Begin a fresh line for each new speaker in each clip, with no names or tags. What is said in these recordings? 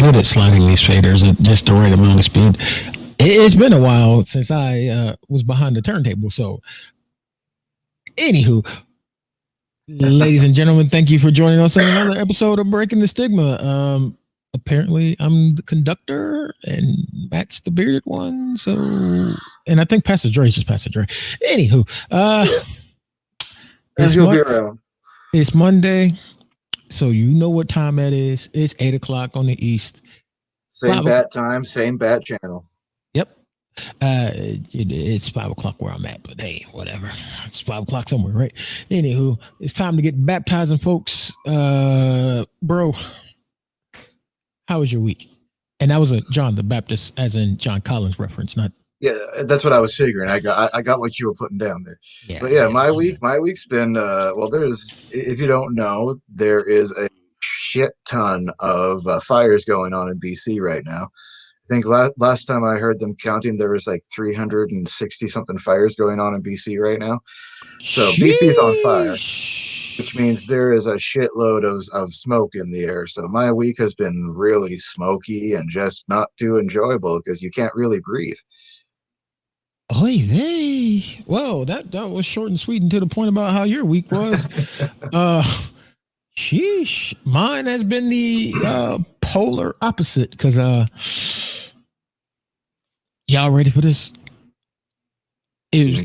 good at sliding these faders at just the right amount of speed. It's been a while since I was behind the turntable. So, anywho, ladies and gentlemen, thank you for joining us on another episode of Breaking the Stigma. Apparently, I'm the conductor and Matt's the bearded one. So, and I think Pastor Dre is just Pastor Dre. Anywho,
and he'll be around.
It's Monday, so you know what time that is. It's 8:00 on the East.
Same bat time, same bat channel.
Yep. It's 5:00 where I'm at, but hey, whatever. It's 5:00 somewhere, right? Anywho, it's time to get baptizing, folks. Bro, how was your week? And that was a John the Baptist, as in John Collins reference, not.
Yeah, that's what I was figuring. I got what you were putting down there. Yeah, but yeah, my week's been well. There's, if you don't know, there is a shit ton of fires going on in BC right now. I think last time I heard them counting, there was like 360 something fires going on in BC right now. So BC's on fire, which means there is a shitload of smoke in the air. So my week has been really smoky and just not too enjoyable because you can't really breathe.
Oy vey. Whoa, that was short and sweet and to the point about how your week was. Sheesh. Mine has been the polar opposite because y'all ready for this? It's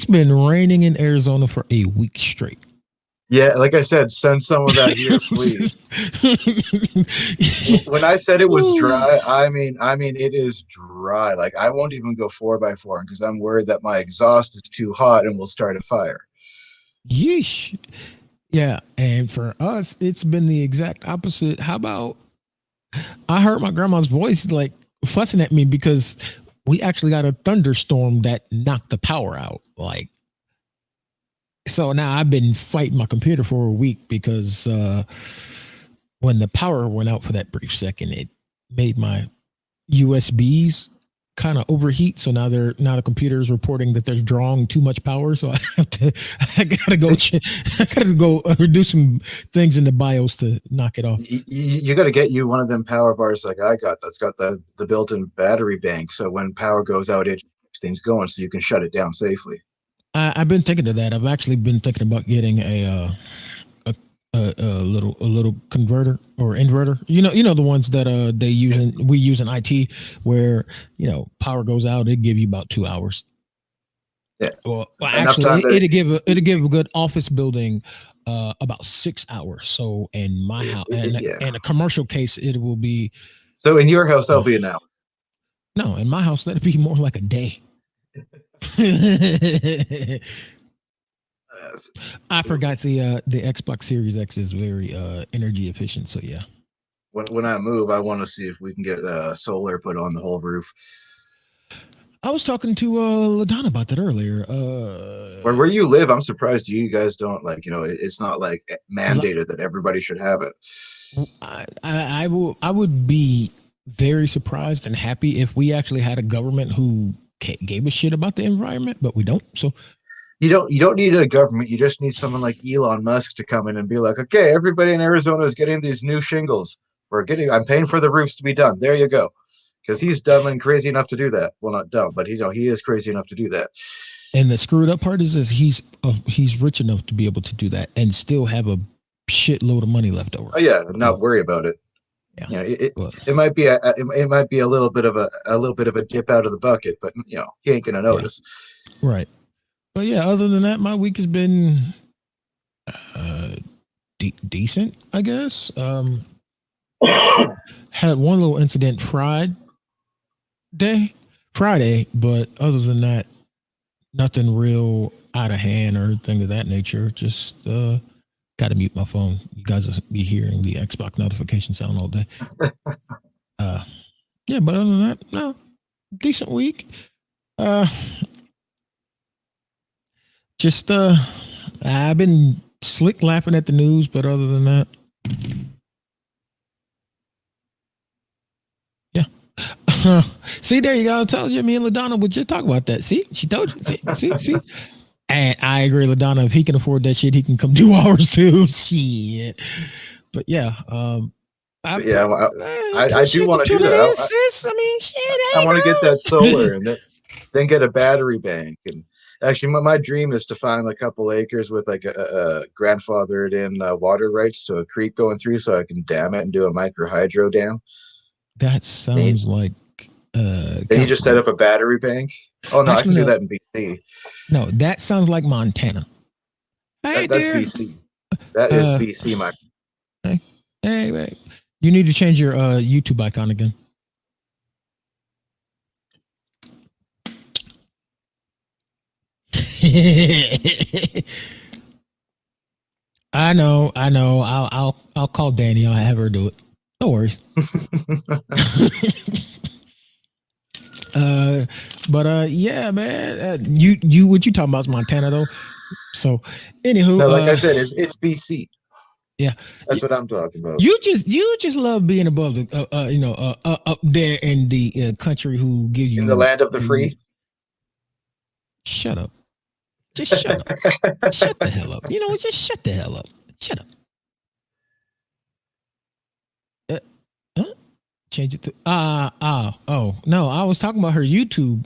been raining in Arizona for a week straight.
Yeah, like I said, send some of that here, please. When I said it was dry, I mean it is dry. Like I won't even go 4x4 because I'm worried that my exhaust is too hot and will start a fire.
Yeesh. Yeah, and for us, it's been the exact opposite. How about I heard my grandma's voice like fussing at me because we actually got a thunderstorm that knocked the power out. Like, so now I've been fighting my computer for a week because when the power went out for that brief second, it made my USBs kind of overheat. So now the computer is reporting that they're drawing too much power. So I gotta go do some things in the BIOS to knock it off.
You got to get you one of them power bars like I got. That's got the built-in battery bank. So when power goes out, it keeps things going. So you can shut it down safely.
I've been thinking of that. I've actually been thinking about getting a little converter or inverter. You know the ones that we use in IT where power goes out, it give you about 2 hours.
Yeah.
Well actually, it'll give a good office building about 6 hours. So in my house, and a commercial case, it will be.
So in your house, that'll be an hour.
No, in my house, that'll be more like a day. I forgot the Xbox Series X is very energy efficient. So yeah.
When I move, I want to see if we can get solar put on the whole roof.
I was talking to LaDonna about that earlier.
Where you live, I'm surprised you guys don't it's not like mandated that everybody should have it.
I would be very surprised and happy if we actually had a government who gave a shit about the environment, but we don't. So
you don't need a government. You just need someone like Elon Musk to come in and be like, okay, everybody in Arizona is getting these new shingles. I'm paying for the roofs to be done. There you go. Because he's dumb and crazy enough to do that. Well, not dumb, but he is crazy enough to do that.
And the screwed up part is he's rich enough to be able to do that and still have a shitload of money left over.
Oh yeah, not worry about it. Yeah, it might be a little bit of a dip out of the bucket, but he ain't gonna notice.
Yeah. Right. But yeah, other than that, my week has been decent, I guess. Had one little incident Friday, but other than that, nothing real out of hand or thing of that nature. Just got to mute my phone. You guys will be hearing the Xbox notification sound all day. Yeah, but other than that, no, decent week. Just I've been slick laughing at the news, but other than that, yeah. See, there you go. I told you, me and LaDonna would just talk about that. See, she told you. See. And I agree, LaDonna. If he can afford that shit, he can come do ours too. Shit. But yeah,
I do want to do that.
I mean, shit.
I want to get that solar and then get a battery bank. And actually, my dream is to find a couple acres with like a grandfathered in water rights to a creek going through, so I can dam it and do a micro hydro dam.
That sounds like.
Then you just set up a battery bank. Oh no, actually, I can do that in BC.
No, that sounds like Montana.
That's BC. That is BC, my.
Hey, you need to change your YouTube icon again. I know. I'll call Danny. I'll have her do it. No worries. Yeah, man. You what you talking about is Montana though. So, anywho,
no, like I said, it's BC.
Yeah,
that's what I'm talking about.
You just love being above the up there in the country who give you
in the land of the free.
Shut up. Just shut up. Shut the hell up. You know, just shut the hell up. Shut up. Change it to oh no, I was talking about her YouTube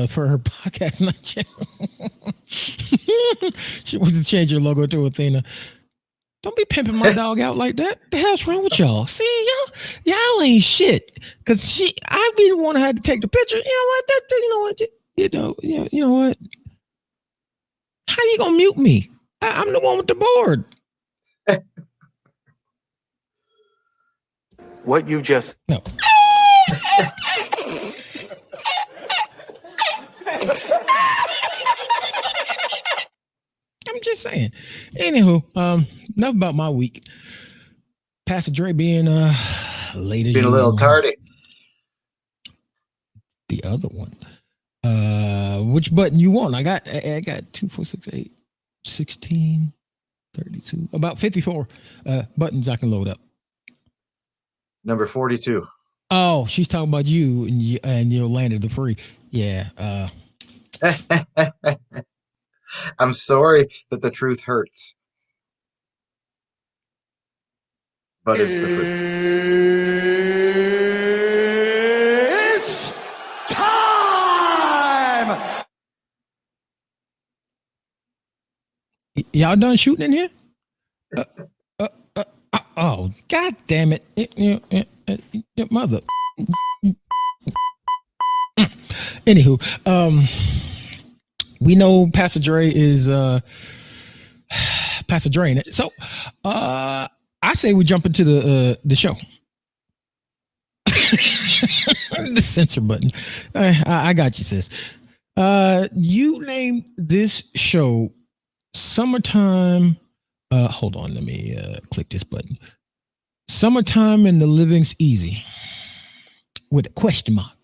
for her podcast, not channel. She wants to change her logo to Athena. Don't be pimping my dog out like that. The hell's wrong with y'all? See, y'all ain't shit. Cause I be the one who had to take the picture. You know what? You know what? How you gonna mute me? I'm the one with the board.
What you just
no. I'm just saying. Anywho, enough about my week. Pastor Dre being late,
being a little tardy.
The other one. Which button you want? I got 2, 4, 6, 8, 16, 32, about 54 buttons I can load up.
Number 42.
Oh, she's talking about you and your land of the free. Yeah.
I'm sorry that the truth hurts. But it's the truth.
It's time!
Y'all done shooting in here? Oh, God damn it. Your mother. Anywho, we know Pastor Dre is Pastor Dre in it. So I say we jump into the show. The censor button. I got you, sis. You named this show Summertime. Hold on, let me click this button. Summertime and the Living's Easy with a question mark.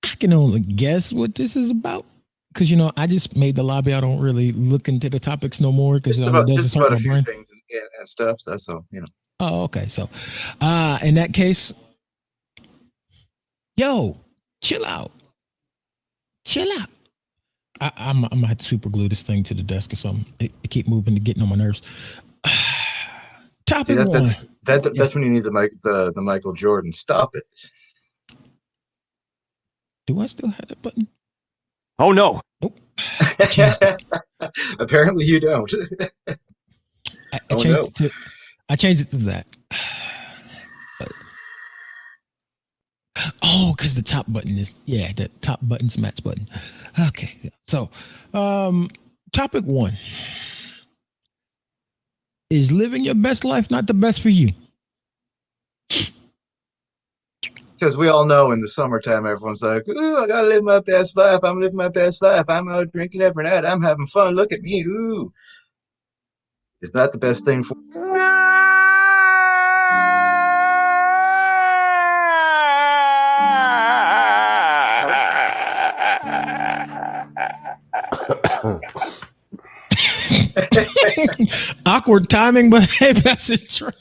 I can only guess what this is about because I just made the lobby. I don't really look into the topics no more because
it doesn't hurt my brain. Things and stuff. That's all.
Oh, okay. So, in that case, yo, chill out. I'm gonna have to super glue this thing to the desk or something. It keep moving to getting on my nerves. Topic one.
That's when you need the Michael Jordan. Stop it.
Do I still have that button?
Oh no.
Nope.
Apparently you don't.
I changed it to that. Oh, because the top button is the top button's Matt's button. Okay. So topic one. Is living your best life not the best for you?
Because we all know in the summertime, everyone's like, ooh, I gotta live my best life. I'm living my best life. I'm out drinking every night. I'm having fun. Look at me. Ooh. Is that the best thing for
Awkward timing, but hey, that's Dre.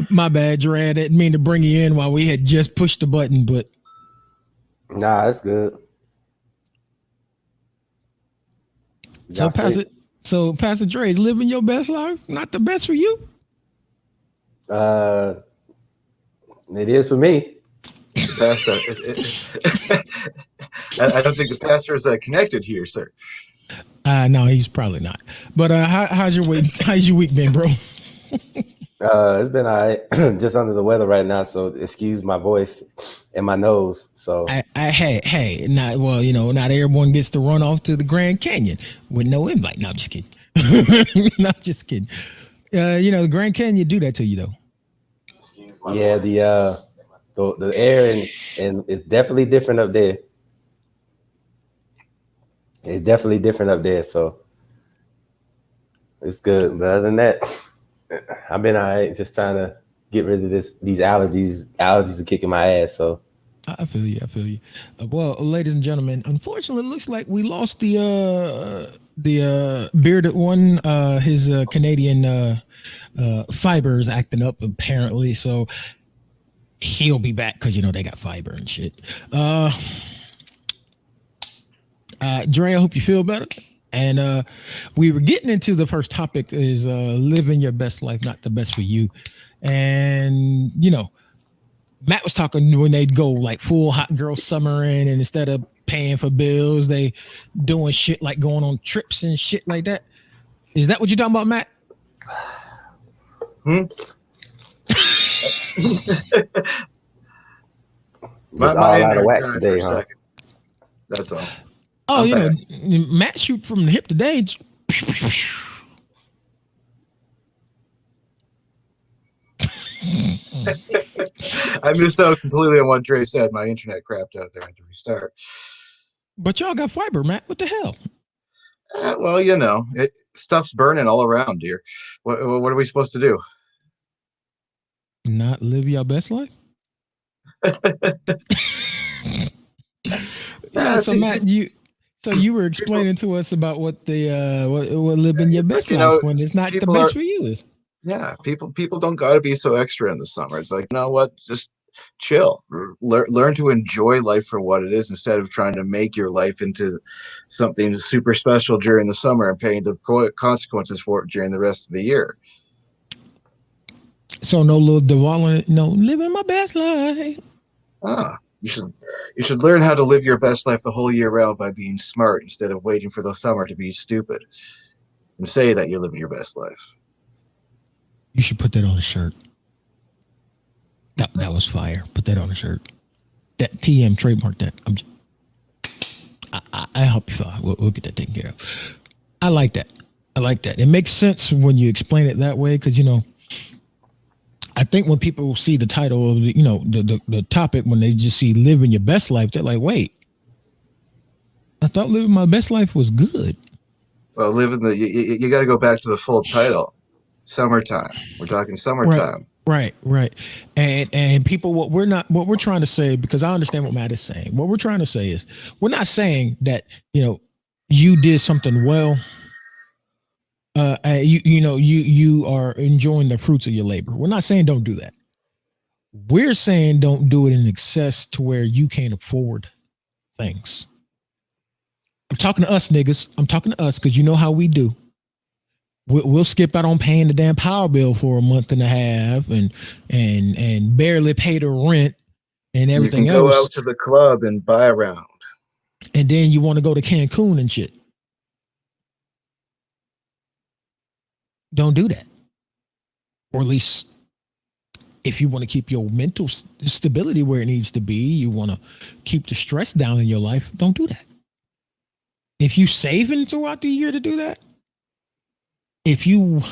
My bad, Dre. I didn't mean to bring you in while we had just pushed the button, but
Nah, that's good.
So Pastor Dre, is living your best life not the best for you?
It is for me.
Pastor, I don't think the pastor is connected here, sir.
No, he's probably not. But how's your week? How's your week been, bro?
It's been all right. Just under the weather right now, so excuse my voice and my nose. So
hey, not well, not everyone gets to run off to the Grand Canyon with no invite. No, I'm just kidding. No, I'm just kidding. The Grand Canyon do that to you though.
Yeah, the air and it's definitely different up there. It's definitely different up there, so it's good. But other than that, I've been all right, just trying to get rid of these allergies. Allergies are kicking my ass. So
I feel you. Well, ladies and gentlemen, unfortunately, it looks like we lost the bearded one. His Canadian fibers acting up apparently. So he'll be back because they got fiber and shit. Dre, I hope you feel better. And we were getting into the first topic is living your best life, not the best for you. And Matt was talking when they'd go like full hot girl summering, and instead of paying for bills, they doing shit like going on trips and shit like that. Is that what you're talking about, Matt?
It's all out of whack today, huh?
That's all.
Oh, Matt shoot from the hip today.
I missed out completely on what Dre said. My internet crapped out there. I had to restart.
But y'all got fiber, Matt. What the hell?
Well, stuff's burning all around here. What are we supposed to do?
Not live your best life? So Matt, you were explaining to us about what the what living your best life when it's not the best for you is.
Yeah, people don't got to be so extra in the summer. It's like, you know what? Just chill. Learn to enjoy life for what it is instead of trying to make your life into something super special during the summer and paying the consequences for it during the rest of the year.
So no little Duvall, living my best life.
You should learn how to live your best life the whole year round by being smart instead of waiting for the summer to be stupid and say that you're living your best life.
You should put that on a shirt. That was fire. Put that on a shirt. That TM trademark that. I help you file. We'll get that taken care of. I like that. It makes sense when you explain it that way because I think when people see the title of the topic, when they just see living your best life, they're like, wait, I thought living my best life was good.
Well, you got to go back to the full title. Summertime. We're talking summertime.
Right. And people, what we're trying to say, because I understand what Matt is saying. What we're trying to say is we're not saying that, you did something well. You are enjoying the fruits of your labor. We're not saying don't do that. We're saying don't do it in excess to where you can't afford things. I'm talking to us niggas. I'm talking to us because you know how we do. We'll skip out on paying the damn power bill for a month and a half and barely pay the rent and everything else.
You can go out to the club and buy a round.
And then you want to go to Cancun and shit. Don't do that. Or at least if you want to keep your mental stability where it needs to be, you want to keep the stress down in your life, don't do that. If you saving throughout the year to do that, if you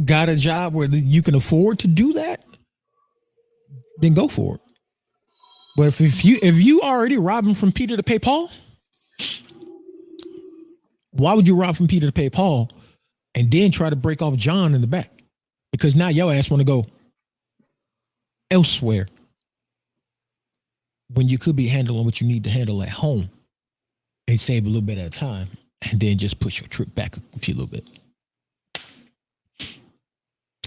got a job where you can afford to do that, then go for it. But if you already robbing from Peter to pay Paul, why would you rob from Peter to pay Paul and then try to break off John in the back? Because now your ass want to go elsewhere when you could be handling what you need to handle at home and save a little bit at a time. And then just push your trip back a few little bit.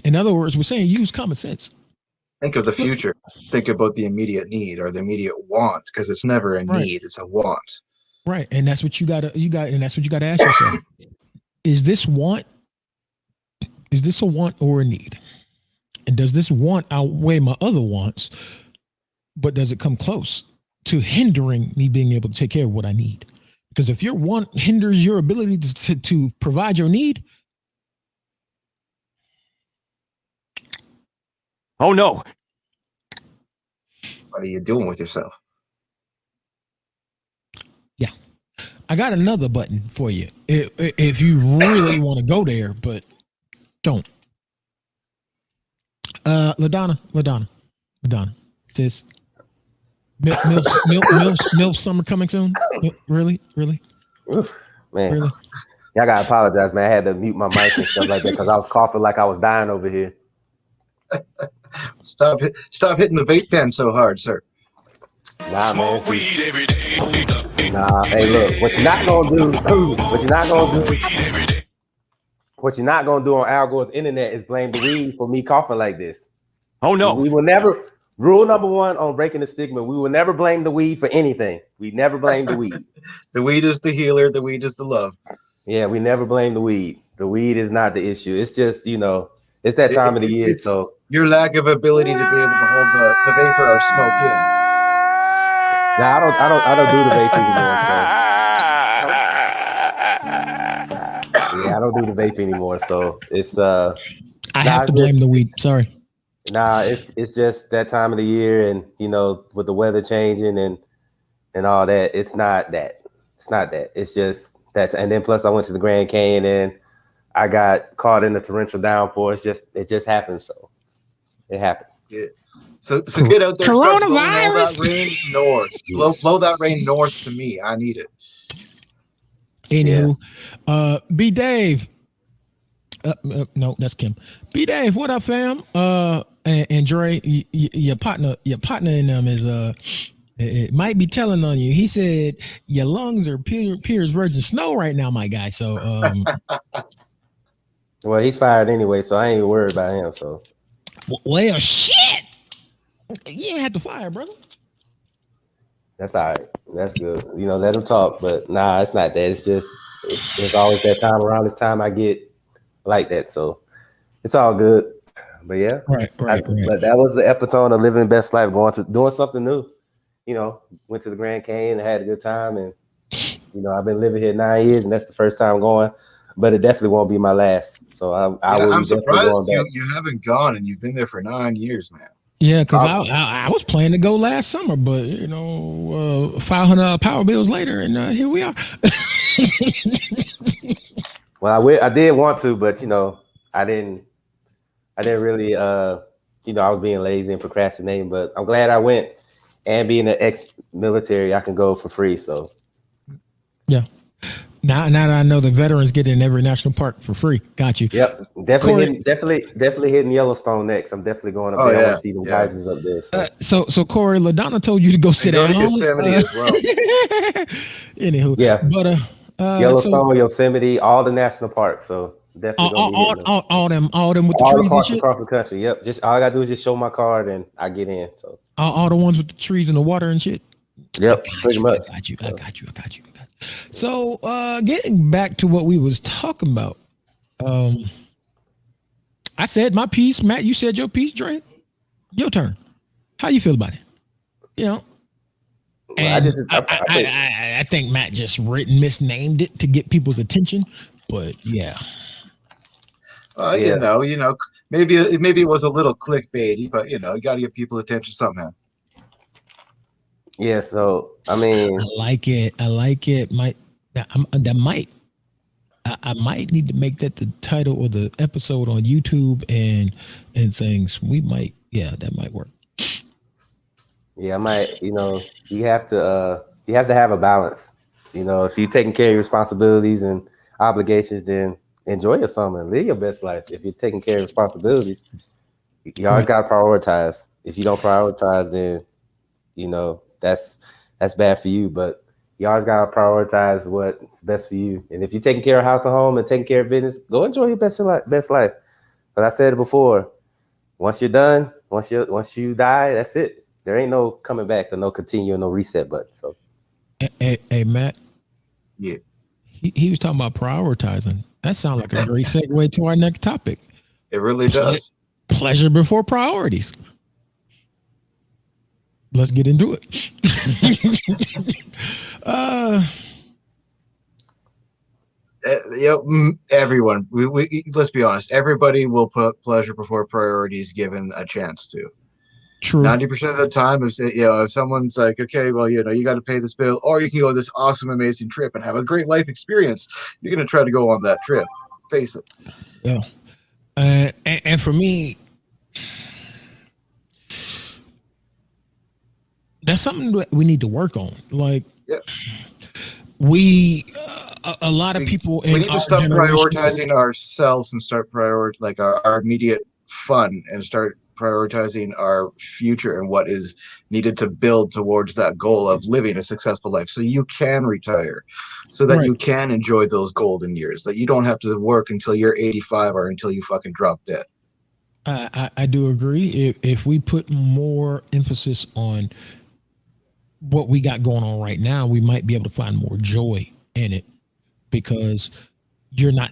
In other words, we're saying use common sense.
Think of the future. Think about the immediate need or the immediate want, because it's never a
Right.
need; it's a want.
Right. And that's what and that's what you gotta ask yourself. Is this a want or a need? And does this want outweigh my other wants? But does it come close to hindering me being able to take care of what I need? Because if your want hinders your ability to provide your need,
Oh no.
What are you doing with yourself?
yeah, I got another button for you if you really want to go there, but don't. LaDonna, sis. MILF summer coming soon? Really?
Oof, man.
Really?
Y'all gotta apologize, man. I had to mute my mic and stuff like that because I was coughing like I was dying over here.
Stop hitting the vape pen so hard, sir.
Nah, man. Nah, hey, look. What you're not gonna do on Al Gore's internet is blame the weed for me coughing like this.
Oh no.
We will never. Rule number one on breaking the stigma: we will never blame the weed for anything. We never blame the weed.
The weed is the healer. The weed is the love.
Yeah, we never blame the weed. The weed is not the issue. It's just, it's that time of the year. So
your lack of ability to be able to hold the vapor or smoke in.
Nah, I don't do the vape anymore. So yeah, I don't do the vape anymore. So it's
I have to blame the weed. Sorry.
Nah, it's just that time of the year, and with the weather changing and all that. It's not that. It's just that. And then plus, I went to the Grand Canyon and I got caught in the torrential downpour. It just happens. So it happens.
Yeah. So get out there.
Coronavirus.
Blow that rain north. Blow that rain north to me. I need it.
Anywho, B Dave. No, that's Kim. B Dave, what up, fam? And Dre, your partner in them is it might be telling on you. He said your lungs are Piers Virgin Snow right now, my guy. So
well, he's fired anyway, so I ain't worried about him. So
well, shit, you ain't had to fire, brother.
That's all right. That's good. Let him talk. But nah, it's not that. It's just it's always that time around this time I get like that. So it's all good. But yeah,
right.
But that was the epitome of living best life, doing something new. Went to the Grand Canyon and had a good time, and I've been living here 9 years, and that's the first time going. But it definitely won't be my last. So
I'm surprised you haven't gone, and you've been there for 9 years, man.
Yeah, because I was planning to go last summer, but $500 power bills later, and here we are.
Well, I did want to, but I didn't really. I was being lazy and procrastinating, but I'm glad I went. And being an ex-military, I can go for free. So
yeah. Now that I know the veterans get in every national park for free. Got you.
Yep. Definitely hitting Yellowstone next. I'm definitely going up there. I want to see the geysers up there.
So Corey, LaDonna told you to go sit down.
Yosemite as well.
Anywho.
Yeah.
But
Yellowstone, Yosemite, all the national parks. So definitely
all them with the
all
trees
the
and shit.
across the country. Yep. Just all I gotta do is just show my card and I get in. So
all the ones with the trees and the water and shit.
Yep, pretty much.
I got you. So getting back to what we was talking about. I said my piece, Matt. You said your piece, Dre. Your turn. How you feel about it? And I think Matt just misnamed it to get people's attention, but yeah.
Maybe it was a little clickbaity, but you got to get people's attention somehow.
Yeah, so I
like it. I might need to make that the title of the episode on YouTube and things. That might work.
Yeah, I might. You have to have a balance. If you're taking care of your responsibilities and obligations, then enjoy your summer and live your best life. If you're taking care of responsibilities, you always got to prioritize. If you don't prioritize, then that's bad for you. But you always got to prioritize what's best for you. And if you're taking care of house and home and taking care of business, go enjoy your best life. But I said it before, once you're done, Once you die, that's it. There ain't no coming back or no continue or no reset button. So,
hey Matt.
Yeah.
He was talking about prioritizing. That sounds like a great segue to our next topic.
It really does.
Pleasure before priorities. Let's get into it.
Everyone. We let's be honest. Everybody will put pleasure before priorities given a chance to.
True.
90% of the time, if someone's like, okay, well, you got to pay this bill, or you can go on this awesome, amazing trip and have a great life experience, you're going to try to go on that trip. Face it.
Yeah. And for me, that's something that we need to work on. Like, a lot of people
we need to stop prioritizing ourselves and start our immediate fun and start prioritizing our future and what is needed to build towards that goal of living a successful life, so you can retire, so that you can enjoy those golden years, that you don't have to work until you're 85 or until you fucking drop dead.
I do agree. If we put more emphasis on what we got going on right now, we might be able to find more joy in it, because you're not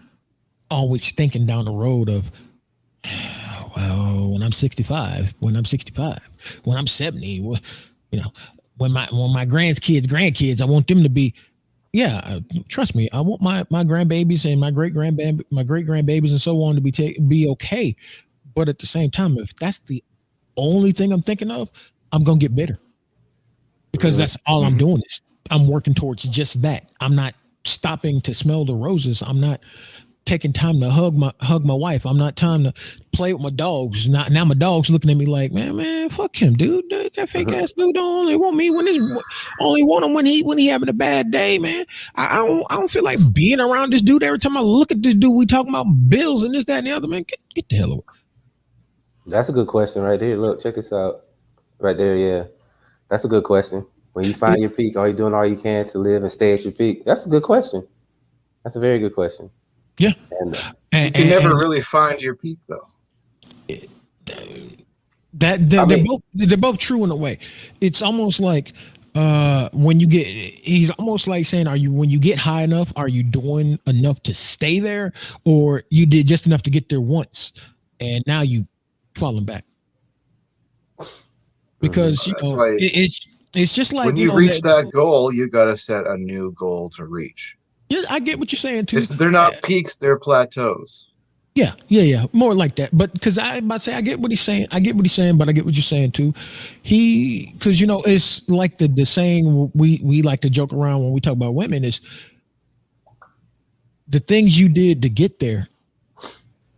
always thinking down the road of, well, when I'm 65, when I'm 70, when my grandkids, I want them to be, trust me, I want my grandbabies and my great grandbabies and so on to be okay. But at the same time, if that's the only thing I'm thinking of, I'm gonna get bitter, because that's all I'm doing is I'm working towards just that. I'm not stopping to smell the roses. I'm not taking time to hug my wife. I'm not time to play with my dogs. Now my dog's looking at me like, man, fuck him, dude. That fake ass dude don't only want me only want him when he having a bad day, man. I don't feel like being around this dude every time I look at this dude. We talking about bills and this, that, and the other, man. Get the hell away.
That's a good question right there. Look, check this out. Right there, yeah. That's a good question. When you find your peak, are you doing all you can to live and stay at your peak? That's a good question. That's a very good question.
Yeah.
You can never really find your peak, though.
They're both true in a way. It's almost like he's almost like saying, when you get high enough, are you doing enough to stay there, or you did just enough to get there once and now you falling back? Because it's just like
when you reach that goal, you got to set a new goal to reach.
Yeah, I get what you're saying too.
They're not peaks; they're plateaus.
Yeah, more like that. But because I get what he's saying. I get what he's saying, but I get what you're saying too. Because it's like the saying we like to joke around when we talk about women is the things you did to get there.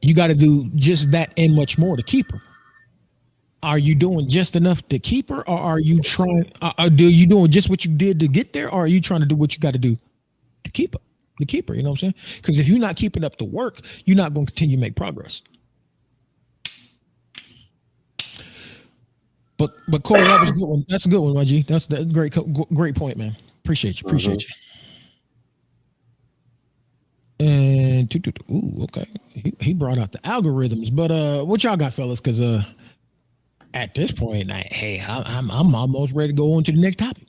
You got to do just that and much more to keep her. Are you doing just enough to keep her, or are you trying? You doing just what you did to get there, or are you trying to do what you got to do to keep her? You know what I'm saying? Because if you're not keeping up the work, you're not going to continue to make progress. But Corey, that was a good one. That's a good one, my G. That's a great point, man. Appreciate you. And okay, he brought out the algorithms. But what y'all got, fellas? Because at this point, I'm almost ready to go on to the next topic.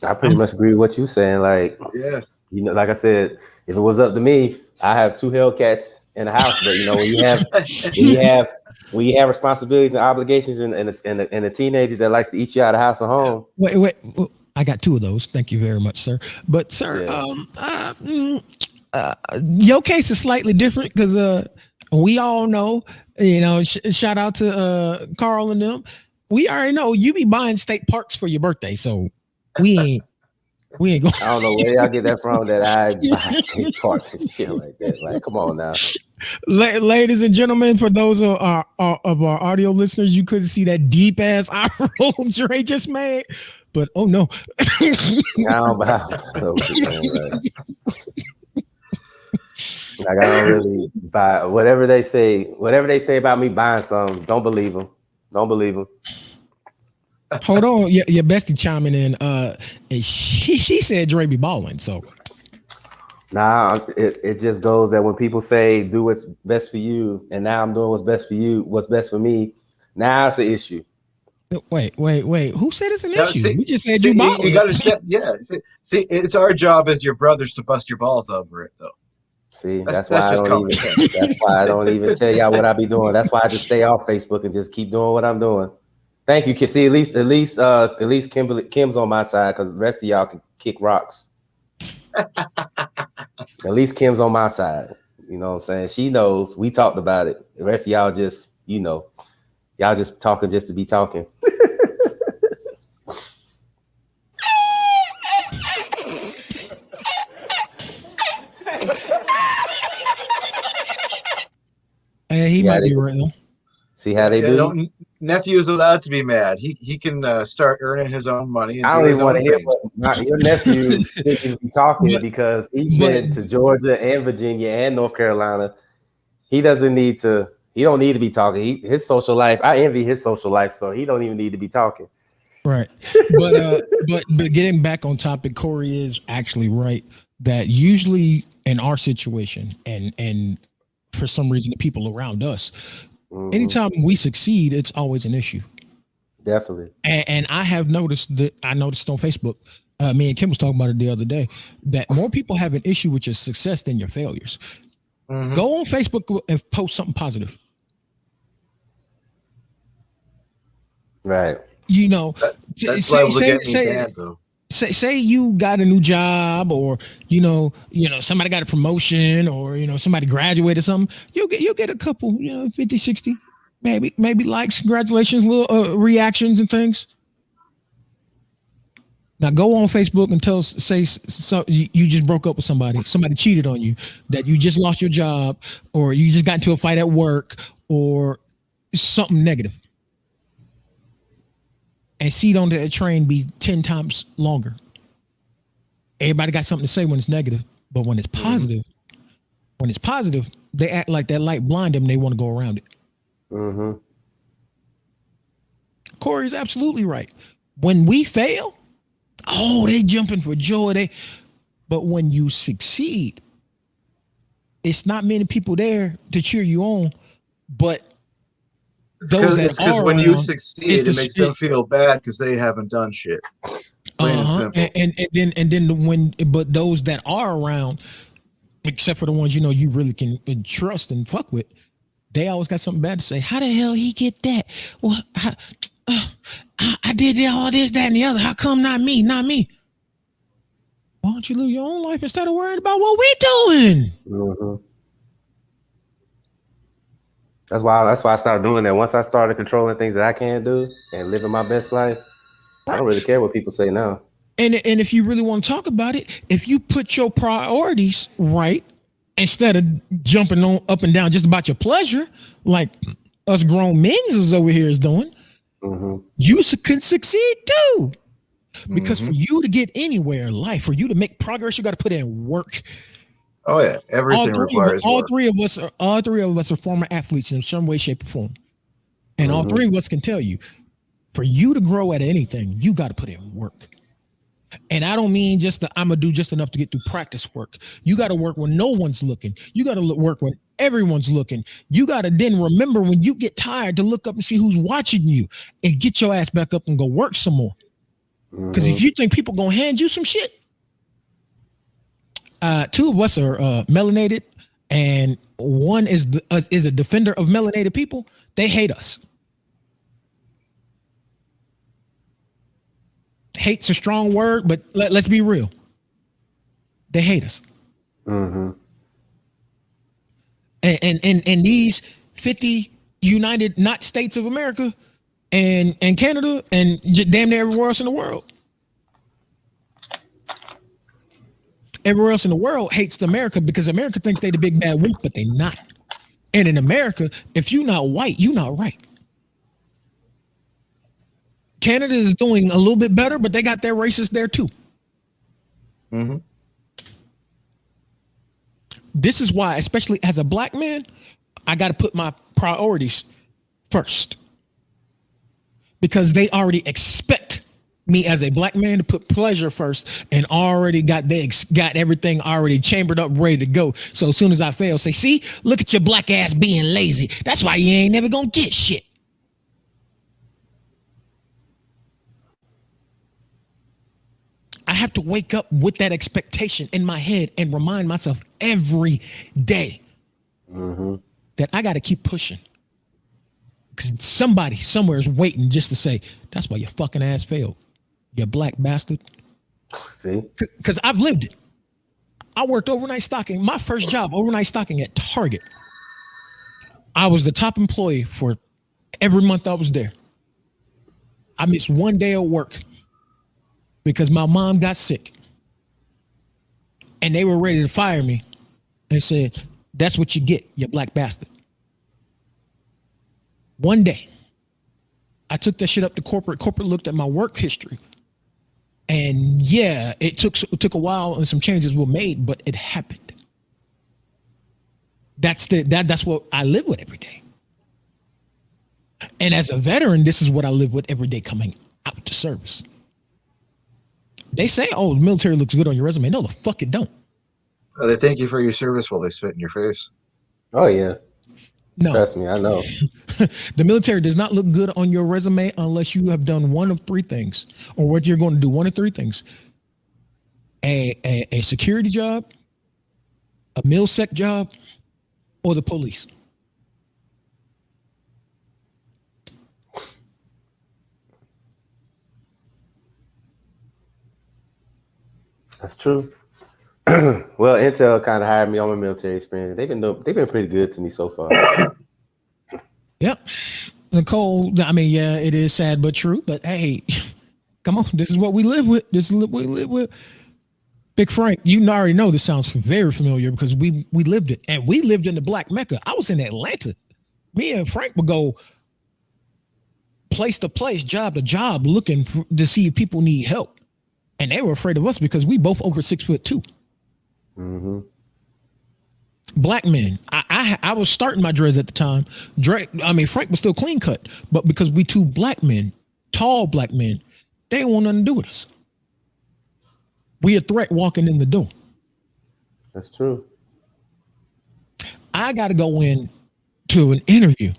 I pretty much agree with what you're saying. Like, like I said, if it was up to me, I have 2 Hellcats in the house. But when you have responsibilities and obligations and a teenager that likes to eat you out of house and home.
Wait. I got 2 of those. Thank you very much, sir. But sir, your case is slightly different because we all know, shout out to Carl and them. We already know you be buying state parks for your birthday, so we ain't going.
I don't know where y'all get that from, that I buy state parks and shit like that. Like, come on now.
Ladies and gentlemen, for those of our audio listeners, you couldn't see that deep ass eye roll Dre just made. But oh no.
I don't really buy whatever they say about me buying something. Don't believe them.
Hold on, your bestie chiming in. And she said Dre be balling. So
nah, it just goes that when people say do what's best for you, and now I'm doing what's best for you, what's best for me, Now it's an issue.
Wait. Who said it's an issue?
See,
we just said
see,
you
got to check. Yeah. See, it's our job as your brothers to bust your balls over it, though.
See, that's why I don't even tell y'all what I be doing. That's why I just stay off Facebook and just keep doing what I'm doing. Thank you. See, at least Kim's on my side because the rest of y'all can kick rocks. At least Kim's on my side. You know what I'm saying? She knows. We talked about it. The rest of y'all just, y'all just talking just to be talking.
He might be right though.
See how they do?
Nephew is allowed to be mad. He can start earning his own money. And
I don't even want to hear your nephew talking because he's been to Georgia and Virginia and North Carolina. He don't need to be talking. His social life, I envy his social life, so he don't even need to be talking.
Right. But getting back on topic, Corey is actually right that usually in our situation and for some reason the people around us, anytime we succeed, it's always an issue.
Definitely.
And I have noticed on Facebook, me and Kim was talking about it the other day, that more people have an issue with your success than your failures. Mm-hmm. Go on Facebook and post something positive.
Right.
That's why we're getting bad, though.
Say you got a new job or somebody got a promotion or somebody graduated something, you'll get a couple 50 60 maybe likes, congratulations, little reactions and things. Now go on Facebook and say you just broke up with somebody cheated on you, that you just lost your job or you just got into a fight at work or something negative. And seat on that train be 10 times longer. Everybody got something to say when it's negative, but when it's positive, they act like that light blind them. They want to go around it. Mm-hmm. Corey's absolutely right. When we fail, they jumping for joy. But when you succeed, it's not many people there to cheer you on, but
because when you succeed, it makes them feel bad because they haven't done shit.
And then but those that are around, except for the ones you really can trust and fuck with, they always got something bad to say. How the hell he get that? Well, I did all this, that, and the other. How come not me? Not me. Why don't you live your own life instead of worrying about what we're doing?
Mm-hmm. That's why I started doing that. Once I started controlling things that I can do and living my best life, I don't really care what people say now.
And if you really want to talk about it, if you put your priorities right, instead of jumping on up and down just about your pleasure, like us grown men is over here is doing, you can succeed too. Because for you to get anywhere in life, for you to make progress, you got to put in work.
Oh yeah, everything requires
all
work.
three of us are former athletes in some way, shape, or form, and all three of us can tell you, for you to grow at anything, you got to put in work. And I don't mean just I'm gonna do just enough to get through practice work. You got to work when no one's looking. You got to work when everyone's looking. You got to then remember when you get tired to look up and see who's watching you, and get your ass back up and go work some more. Because if you think people gonna hand you some shit. Two of us are melanated, and one is a defender of melanated people. They hate us. Hate's a strong word, but let's be real. They hate us. Mm-hmm. And these 50 United not States of America and Canada and damn near everywhere else in the world. Everywhere else in the world hates America because America thinks they the big bad wolf, but they not. And in America, if you're not white, you're not right. Canada is doing a little bit better, but they got their racists there too. Mm-hmm. This is why, especially as a black man, I got to put my priorities first. Because they already expect me as a black man to put pleasure first, and already got everything already chambered up, ready to go. So as soon as I fail, say, see, look at your black ass being lazy. That's why you ain't never gonna get shit. I have to wake up with that expectation in my head and remind myself every day that I got to keep pushing. Because somebody somewhere is waiting just to say, that's why your fucking ass failed, you black bastard.
See?
Because I've lived it. I worked overnight stocking. My first job, overnight stocking at Target. I was the top employee for every month I was there. I missed one day of work because my mom got sick. And they were ready to fire me. They said, that's what you get, you black bastard. One day, I took that shit up to corporate. Corporate looked at my work history. And yeah, it took a while and some changes were made, but it happened. That's what I live with every day. And as a veteran, this is what I live with every day coming out to service. They say, oh, the military looks good on your resume. No, the fuck it don't.
They thank you for your service while they spit in your face.
Oh, yeah.
No.
Trust me, I know.
The military does not look good on your resume unless you have done one of three things, or what you're going to do, one of three things. A security job, a milsec job, or the police.
That's true. Well, Intel kind of hired me on my military experience. They've been pretty good to me so far.
Yep. Nicole, I mean, yeah, it is sad but true. But hey, come on, this is what we live with. This is what we live with. Big Frank, you already know this sounds very familiar because we lived it, and we lived in the Black Mecca. I was in Atlanta. Me and Frank would go place to place, job to job, looking to see if people need help, and they were afraid of us because we both over 6'2".
Mm-hmm.
Black men. I was starting my dreads at the time. Frank was still clean cut, but because we two black men, tall black men, they didn't want nothing to do with us. We a threat walking in the door.
That's true.
I got to go in to an interview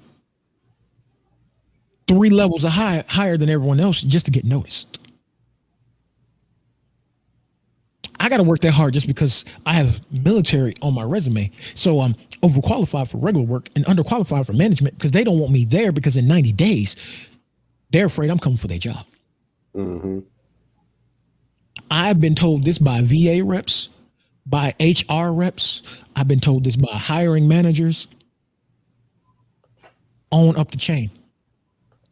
3 levels higher than everyone else just to get noticed. I got to work that hard just because I have military on my resume. So I'm overqualified for regular work and underqualified for management because they don't want me there because in 90 days, they're afraid I'm coming for their job.
Mm-hmm.
I've been told this by VA reps, by HR reps. I've been told this by hiring managers on up the chain.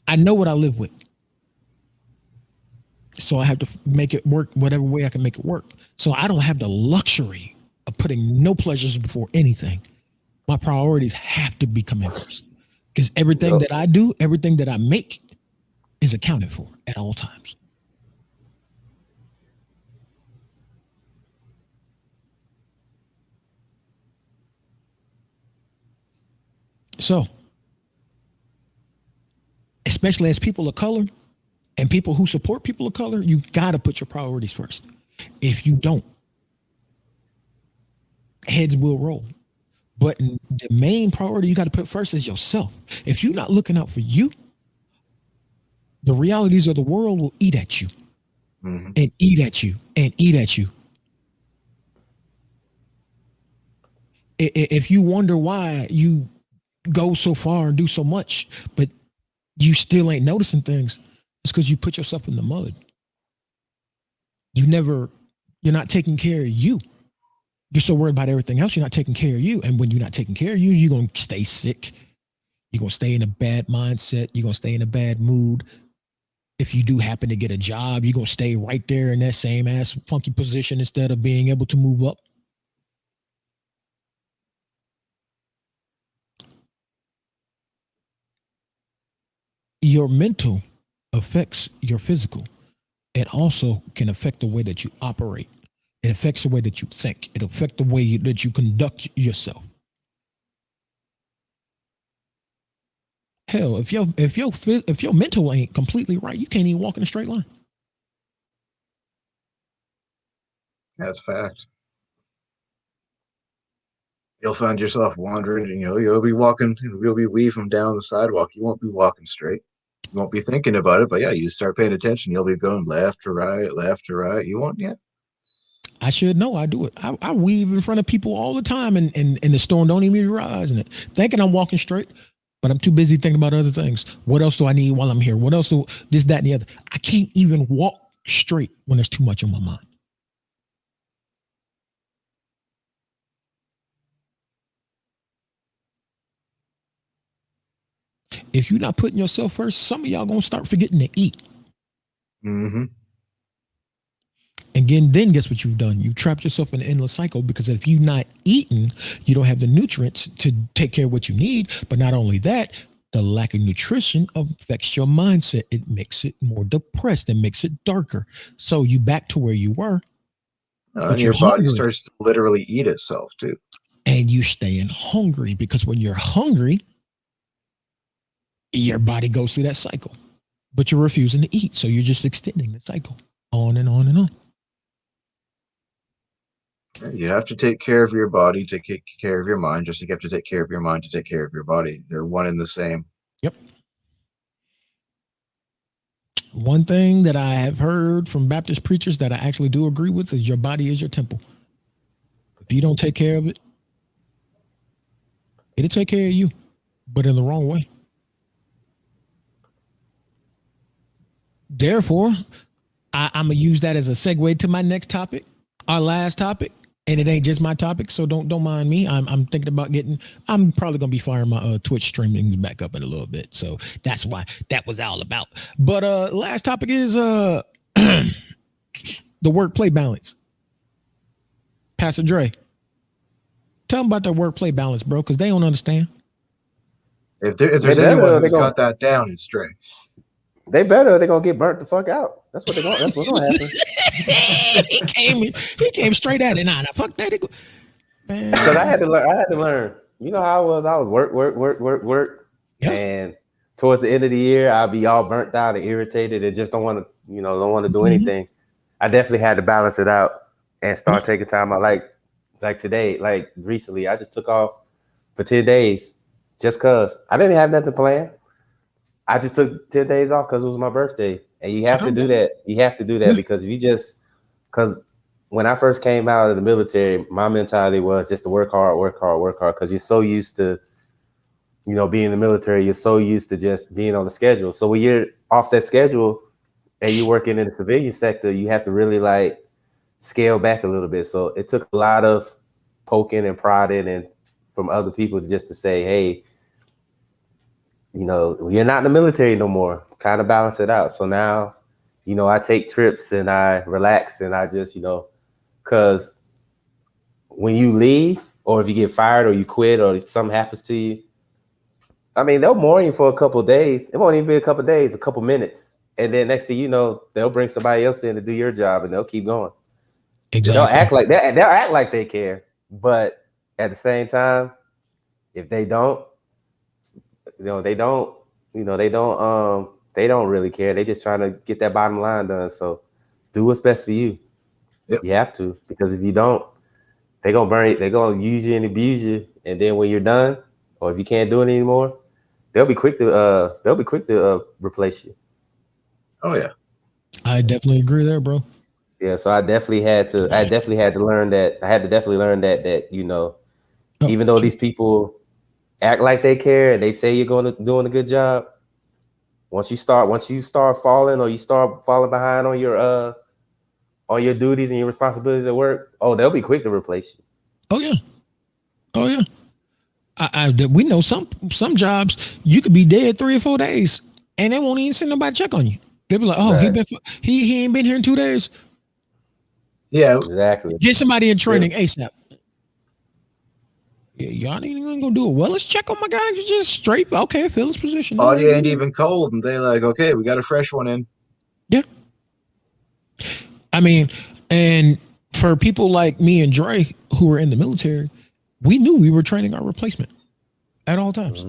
I know what I live with. So I have to make it work whatever way I can make it work. So I don't have the luxury of putting no pleasures before anything. My priorities have to be coming first because everything that I do, everything that I make is accounted for at all times. So, especially as people of color, and people who support people of color, you got to put your priorities first. If you don't, heads will roll. But the main priority you got to put first is yourself. If you're not looking out for you, the realities of the world will eat at you and eat at you and eat at you. If you wonder why you go so far and do so much, but you still ain't noticing things, it's because you put yourself in the mud. You're not taking care of you. You're so worried about everything else. You're not taking care of you. And when you're not taking care of you, you're going to stay sick. You're going to stay in a bad mindset. You're going to stay in a bad mood. If you do happen to get a job, you're going to stay right there in that same ass funky position instead of being able to move up. Your mental affects your physical. It also can affect the way that you operate. It affects the way that you think. It affects the way that you conduct yourself. Hell, if your mental ain't completely right, you can't even walk in a straight line.
That's a fact. You'll find yourself wandering, and you'll be walking, and you'll be weaving down the sidewalk. You won't be walking straight. You won't be thinking about it, but yeah, you start paying attention. You'll be going left to right, left to right. You won't yet.
I should know. I do it. I weave in front of people all the time, and the storm don't even realize it, thinking I'm walking straight, but I'm too busy thinking about other things. What else do I need while I'm here? What else do this, that, and the other? I can't even walk straight when there's too much on my mind. If you're not putting yourself first, some of y'all gonna start forgetting to eat.
Mm-hmm.
And again, then guess what you've done? You trapped yourself in an endless cycle, because if you're not eating, you don't have the nutrients to take care of what you need. But not only that, the lack of nutrition affects your mindset. It makes it more depressed and makes it darker. So you back to where you were.
And your body starts to literally eat itself too.
And you staying hungry, because when you're hungry, your body goes through that cycle, but you're refusing to eat. So you're just extending the cycle on and on and on.
You have to take care of your body to take care of your mind, just like you have to take care of your mind to take care of your body. They're one and the same.
Yep. One thing that I have heard from Baptist preachers that I actually do agree with is your body is your temple. If you don't take care of it, it'll take care of you, but in the wrong way. Therefore, I'm going to use that as a segue to my next topic, our last topic. And it ain't just my topic, so don't mind me. I'm thinking about I'm probably gonna be firing my Twitch streaming back up in a little bit. So that's why that was all about. But last topic is the work-play balance. Pastor Dre, tell them about the work-play balance, bro, because they don't understand.
If there's anyone who's got that down, it's Dre.
They better. They're gonna get burnt the fuck out. That's what's gonna happen.
he came straight at it. Nah, fuck that.
Because I had to learn. You know how I was work. Yep. And towards the end of the year, I'll be all burnt out and irritated and just don't want to do anything. I definitely had to balance it out and start taking time out. Like today, like recently, I just took off for 10 days just because I didn't have nothing planned. I just took 10 days off because it was my birthday. And you have to do that. You have to do that because because when I first came out of the military, my mentality was just to work hard. Because you're so used to, being in the military, you're so used to just being on the schedule. So when you're off that schedule and you're working in the civilian sector, you have to really scale back a little bit. So it took a lot of poking and prodding and from other people just to say, hey, you're not in the military no more, kind of balance it out. So now, I take trips and I relax and I just, because when you leave or if you get fired or you quit or something happens to you, I mean, they'll mourn you for a couple of days. It won't even be a couple of days, a couple minutes. And then next thing you know, they'll bring somebody else in to do your job and they'll keep going. Exactly. They'll act like that. They'll act like they care. But at the same time, if they don't, they don't really care. They just trying to get that bottom line done. So do what's best for you. Yep. You have to, because if you don't, they're gonna burn it. They're gonna use you and abuse you. And then when you're done, or if you can't do it anymore, they'll be quick to replace you.
Oh yeah,
I definitely agree there, bro.
Yeah, so I definitely had to learn that. I had to definitely learn that even though these people act like they care and they say you're doing a good job, once you start falling or you start falling behind on your duties and your responsibilities at work, they'll be quick to replace you.
Oh yeah. We know some jobs you could be dead 3 or 4 days and they won't even send nobody to check on you. They'll be like, right. he ain't been here in 2 days.
Yeah,
exactly.
Get somebody in training ASAP. Yeah, y'all ain't even gonna do it. Well, let's check on my guy. You just straight. Okay, fill his position.
Body ain't even cold, and they okay, we got a fresh one in.
Yeah. I mean, and for people like me and Dre who were in the military, we knew we were training our replacement at all times.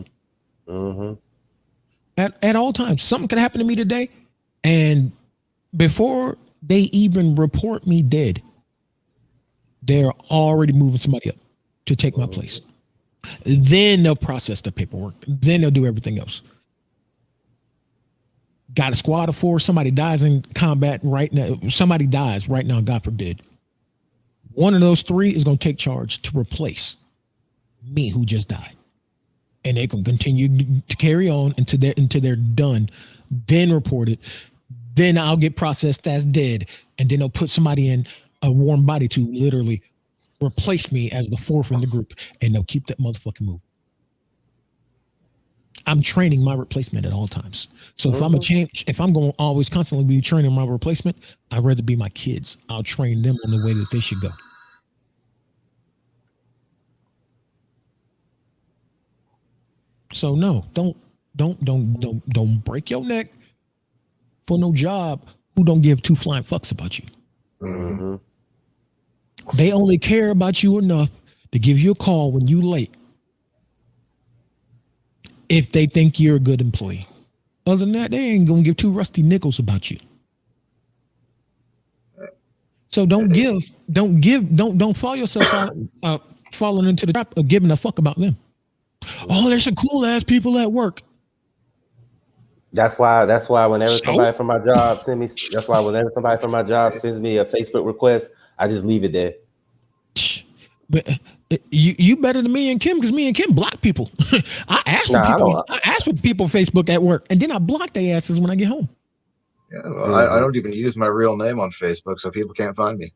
Mm-hmm.
At all times, something could happen to me today, and before they even report me dead, they're already moving somebody up to take my place. Then they'll process the paperwork. Then they'll do everything else. got a squad of 4, somebody dies in combat right now, somebody dies right now, God forbid. One of those 3 is going to take charge to replace me who just died. And they can continue to carry on until they're done, then report it. Then I'll get processed as dead. And then they'll put somebody in a warm body to literally replace me as the 4th in the group. And they'll keep that motherfucking move. I'm training my replacement at all times. So if I'm going to always constantly be training my replacement, I'd rather be my kids. I'll train them on the way that they should go. So no, don't break your neck for no job who don't give 2 flying fucks about you.
Mm-hmm.
They only care about you enough to give you a call when you late if they think you're a good employee. Other than that, they ain't gonna give 2 rusty nickels about you. So don't fall yourself out falling into the trap of giving a fuck about them. Oh, there's some cool ass people at work.
That's why whenever somebody from my job sends me a Facebook request, I just leave it there.
But you better than me and Kim, because me and Kim block people. I ask for people Facebook at work, and then I block their asses when I get home.
Yeah, well, I don't even use my real name on Facebook, so people can't find me.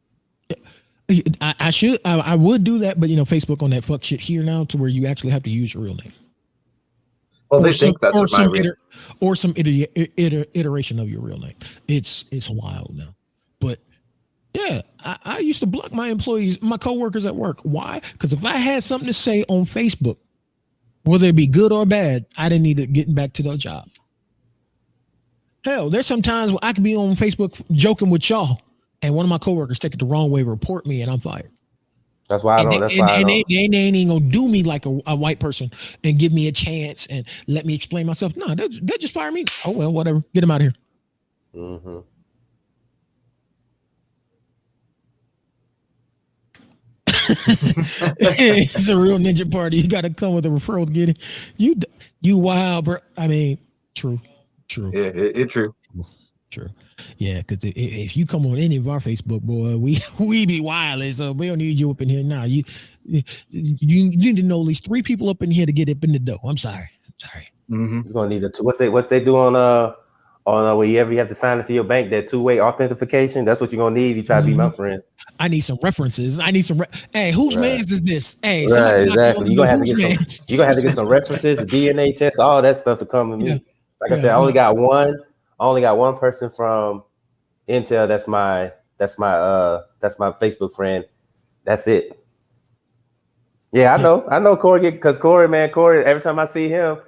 I would do that, but Facebook on that fuck shit here now to where you actually have to use your real name. Well, they think that's what my real
or some iteration of your real name. It's wild now, but yeah, I used to block my employees, my coworkers at work. Why? Because if I had something to say on Facebook, whether it be good or bad, I didn't need to get back to the job. Hell, there's some times where I could be on Facebook joking with y'all, and one of my coworkers take it the wrong way, report me, and I'm fired.
That's why I don't.
They ain't gonna do me like a white person and give me a chance and let me explain myself. No, they just fire me. Oh well, whatever. Get them out of here.
Mm-hmm.
It's a real ninja party. You got to come with a referral to get it. You wild, bro. I mean, true.
Yeah, it's true.
Yeah, because if you come on any of our Facebook, boy, we be wild. So we don't need you up in here now. You need to know at least 3 people up in here to get up in the door. I'm sorry.
Mm-hmm. You're gonna need what's they do on wherever you have to sign into your bank, that 2-way authentication. That's what you're gonna need if you try to be my friend.
I need some references. Hey, whose man's is this? Hey,
right, exactly. You're gonna have to get some references, DNA tests, all that stuff to come to me. Yeah. Like I said, I only got one person from Intel. That's my Facebook friend. That's it. Yeah, I know Corey, because Corey, every time I see him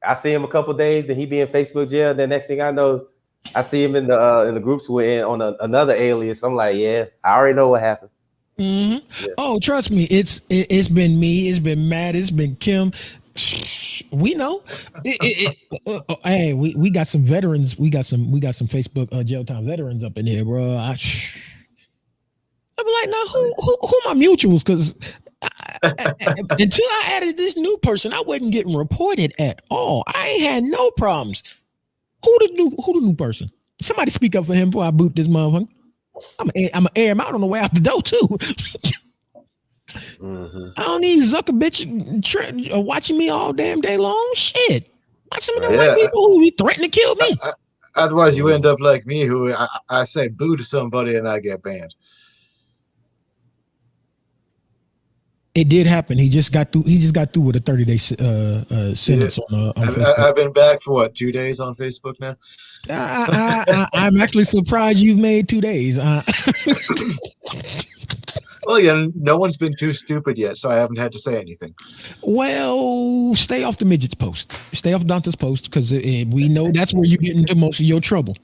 a couple days, then he be in Facebook jail. Then next thing I know, I see him in the groups we're in on another alias. I'm like, yeah, I already know what happened.
Mm-hmm. Yeah. Oh, trust me, it's been me, it's been Matt, it's been Kim. We know. Hey, we got some veterans. We got some Facebook jail time veterans up in here, bro. I'm like, now who my mutuals? Because until I added this new person, I wasn't getting reported at all. I ain't had no problems. Who the new person? Somebody speak up for him before I boot this motherfucker. I'm gonna air him out on the way out the door too. Mm-hmm. I don't need Zucker bitch watching me all damn day long. Shit, watch some of them white people who threaten to kill me.
Otherwise, you end up like me, who I say boo to somebody and I get banned.
It did happen. He just got through with a 30-day sentence on Facebook.
I've been back for what, 2 days on Facebook now.
I'm actually surprised you've made 2 days.
Well, yeah, no one's been too stupid yet, so I haven't had to say anything.
Well, stay off the midgets post. Stay off Dante's post, because we know that's where you get into most of your trouble.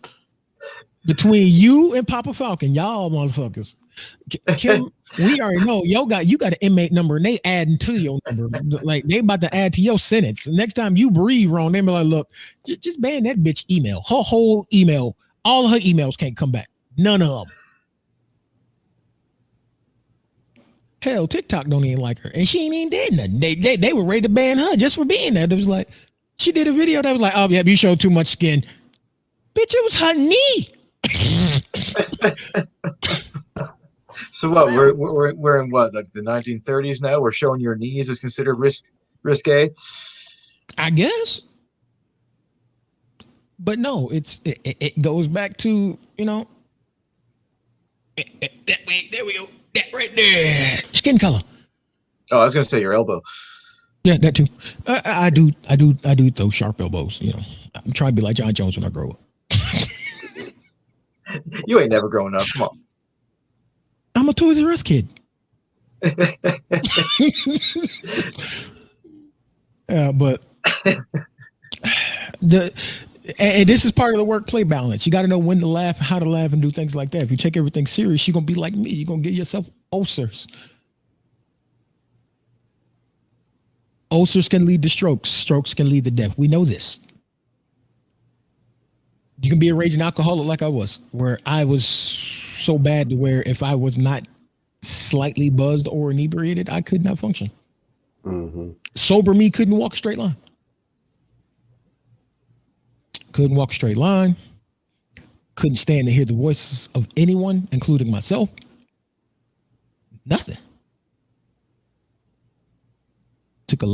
Between you and Papa Falcon, y'all motherfuckers. Kim, we already know you got an inmate number, and they adding to your number. Like, they about to add to your sentence. Next time you breathe wrong, they be like, look, just ban that bitch email. Her whole email, all her emails can't come back. None of them. Hell, TikTok don't even like her, and she ain't even did nothing. They were ready to ban her just for being there. It was like, she did a video that was like, oh yeah, you showed too much skin. Bitch, it was her knee.
So what? We're in what, like the 1930s now? We're showing your knees is considered risque.
I guess. But no, it goes back to, that way, there we go. That right there. Skin color.
Oh, I was gonna say your elbow.
Yeah, that too. I do throw sharp elbows. I'm trying to be like John Jones when I grow up.
You ain't never growing up. Come on.
I'm a Toys R Us kid. But and this is part of the work play balance. You got to know when to laugh, how to laugh, and do things like that. If you take everything serious, you're gonna be like me. You're gonna get yourself ulcers. Ulcers can lead to strokes. Strokes can lead to death. We know this. You can be a raging alcoholic like I was, where I was so bad to where if I was not slightly buzzed or inebriated, I could not function.
Mm-hmm.
Sober me couldn't walk a straight line. Couldn't walk a straight line. Couldn't stand to hear the voices of anyone, including myself. Nothing. It took a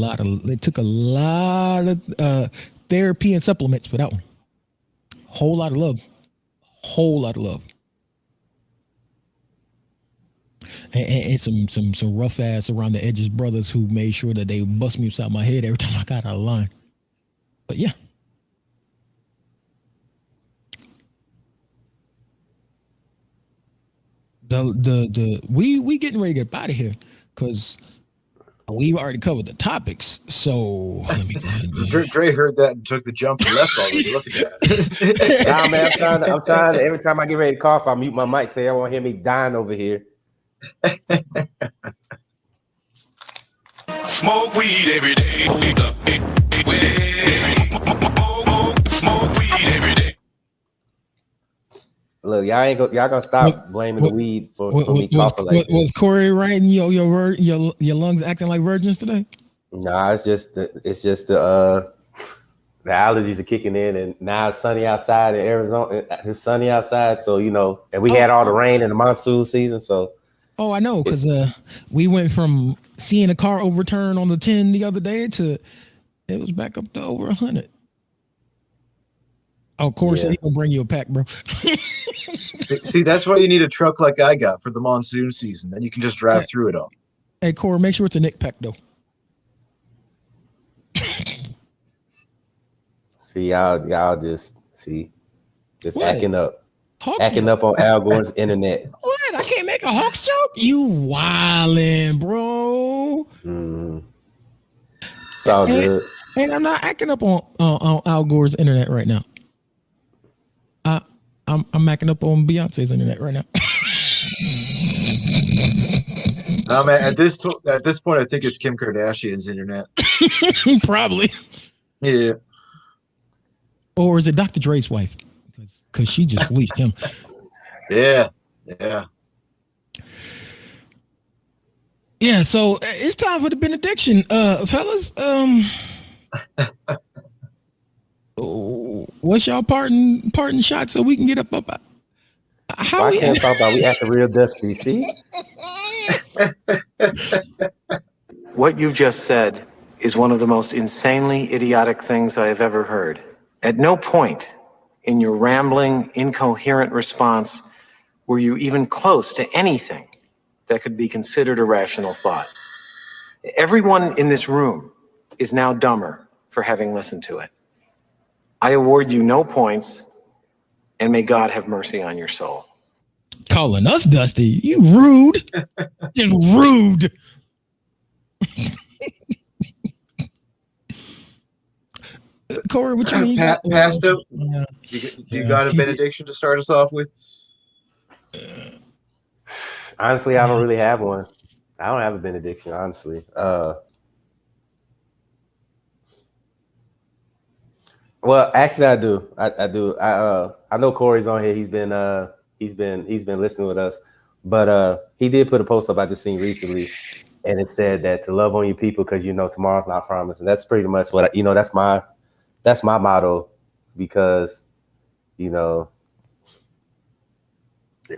lot of therapy and supplements for that one. Whole lot of love. And some rough ass around the edges brothers who made sure that they bust me upside my head every time I got out of line. But yeah. We getting ready to get out of here because we've already covered the topics. So let me go ahead.
Dre heard that and took the jump and left already. Look at that.
Nah, man, I'm trying to. Every time I get ready to cough, I mute my mic. Say I won't hear me dying over here.
Smoke weed every day. Smoke weed every day.
Look, y'all gonna stop blaming the weed for me coughing like this.
Was Corey right and your lungs acting like virgins today?
Nah, it's just the allergies are kicking in, and now it's sunny outside in Arizona. It's sunny outside, so and we had all the rain in the monsoon season, so.
Oh, I know, because we went from seeing a car overturn on the 10 the other day to it was back up to over 100. Oh, Corey said he gonna bring you a pack, bro.
See, that's why you need a truck like I got for the monsoon season. Then you can just drive through it all.
Hey, Corey, make sure it's a Nick pack though.
See, y'all just
What?
acting up.
Hawks
Acting up on Al Gore's internet.
What? I can't make a Hawks joke? You wildin', bro.
It's all good.
And I'm not acting up on Al Gore's internet right now. I'm acting up on Beyonce's internet right now.
No, man. At this point, I think it's Kim Kardashian's internet.
Probably.
Yeah.
Or is it Dr. Dre's wife? Because she just fleeced him.
Yeah.
Yeah, so it's time for the benediction. Fellas, what's y'all parting shot so we can get up? How
I can't talk about we at the real Dusty, see?
What you just said is one of the most insanely idiotic things I have ever heard. At no point in your rambling, incoherent response were you even close to anything that could be considered a rational thought. Everyone in this room is now dumber for having listened to it. I award you no points, and may God have mercy on your soul.
Calling us Dusty, you rude. Just rude. Corey, what you mean?
Pastor, you got a benediction to start us off with?
Honestly, I don't really have one. I don't have a benediction, honestly. Well, actually, I do. I do. I know Corey's on here. He's been listening with us, but he did put a post up I just seen recently, and it said that to love on your people because tomorrow's not promised, and that's pretty much what that's my motto, because you know,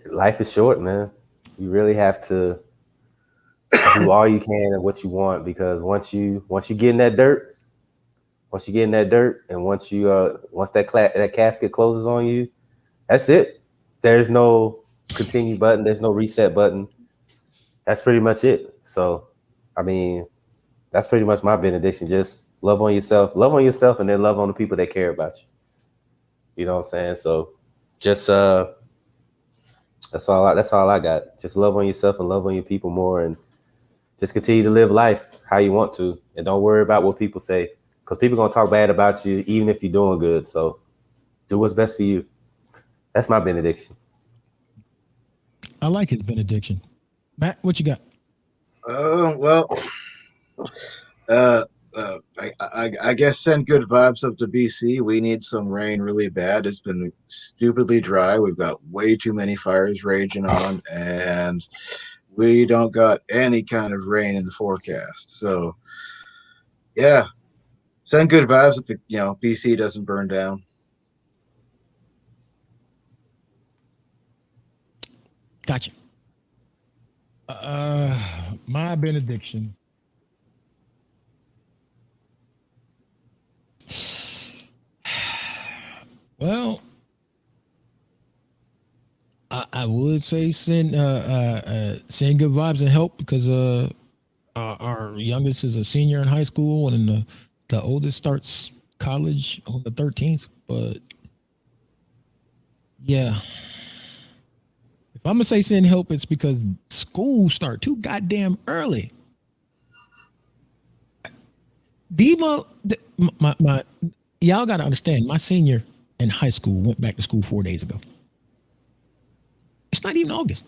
life is short, man. You really have to do all you can and what you want, because once you get in that dirt, and once that casket closes on you, that's it. There's no continue button. There's no reset button. That's pretty much it. So, I mean, that's pretty much my benediction. Just love on yourself, and then love on the people that care about you. You know what I'm saying? So, just that's all I got. Just love on yourself and love on your people more, and just continue to live life how you want to, and don't worry about what people say, because people are gonna talk bad about you even if you're doing good. So, do what's best for you. That's my benediction.
I like his benediction. Matt, what you got?
Well, I guess send good vibes up to BC. We need some rain really bad. It's been stupidly dry. We've got way too many fires raging on, and we don't got any kind of rain in the forecast. So, yeah, send good vibes that BC doesn't burn down.
Gotcha. My benediction. Well, I would say send good vibes and help, because our youngest is a senior in high school, and then the oldest starts college on the 13th. But yeah, if I'm gonna say send help, it's because school start too goddamn early. Dima, my y'all gotta understand. My senior in high school went back to school 4 days ago. It's not even August.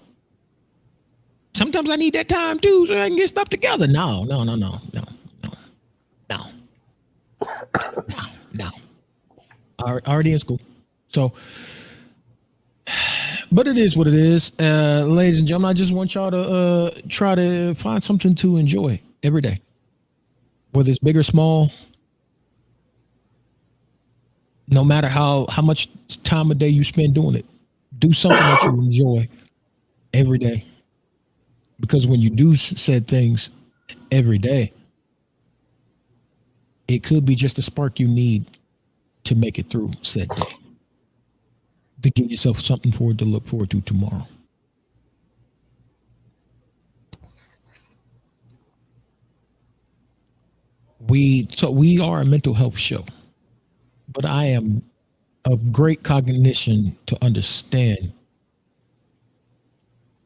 Sometimes I need that time too, so I can get stuff together. No. Already in school. So, but it is what it is. Ladies and gentlemen, I just want y'all to try to find something to enjoy every day, whether it's big or small. No matter how much time of day you spend doing it, do something that you enjoy every day. Because when you do said things every day, it could be just the spark you need to make it through said day, to give yourself something forward to look forward to tomorrow. We are a mental health show, but I am of great cognition to understand